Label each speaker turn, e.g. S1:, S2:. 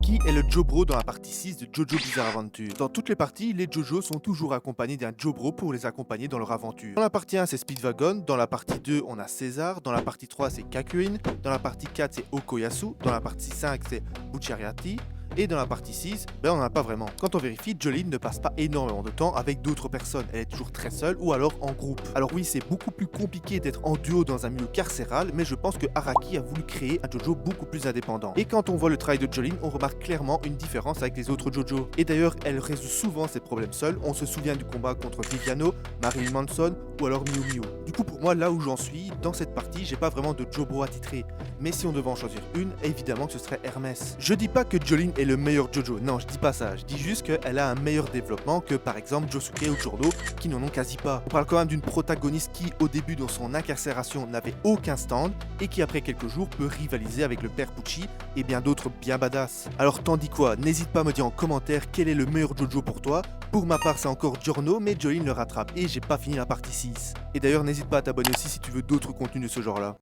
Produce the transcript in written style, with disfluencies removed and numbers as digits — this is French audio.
S1: Araki est le Jobro dans la partie 6 de Jojo Bizarre Adventure. Dans toutes les parties, les Jojo sont toujours accompagnés d'un Jobro pour les accompagner dans leur aventure. Dans la partie 1, c'est Speedwagon, dans la partie 2, on a César, dans la partie 3, c'est Kakuin, dans la partie 4, c'est Okoyasu, dans la partie 5, c'est Bucciarati, et dans la partie 6, on n'en a pas vraiment. Quand on vérifie, Jolene ne passe pas énormément de temps avec d'autres personnes, elle est toujours très seule ou alors en groupe. Alors oui, c'est beaucoup plus compliqué d'être en duo dans un milieu carcéral, mais je pense que Araki a voulu créer un Jojo beaucoup plus indépendant. Et quand on voit le travail de Jolene, on remarque clairement une différence avec les autres Jojo. Et d'ailleurs, elle résout souvent ses problèmes seule, on se souvient du combat contre Viviano, Marilyn Manson ou alors Miu Miu. Du coup pour moi, là où j'en suis, dans cette partie, j'ai pas vraiment de Jobro attitré. Mais si on devait en choisir une, évidemment que ce serait Hermès. Je dis pas que Jolene est le meilleur Jojo, non je dis pas ça, je dis juste qu'elle a un meilleur développement que par exemple Josuke ou Jordo qui n'en ont quasi pas. On parle quand même d'une protagoniste qui au début dans son incarcération n'avait aucun stand et qui après quelques jours peut rivaliser avec le père Pucci et bien d'autres bien badass. Alors t'en dis quoi? N'hésite pas à me dire en commentaire quel est le meilleur Jojo pour toi. Pour ma part c'est encore Giorno mais Jolene le rattrape et j'ai pas fini la partie 6. Et d'ailleurs n'hésite pas à t'abonner aussi si tu veux d'autres contenus de ce genre là.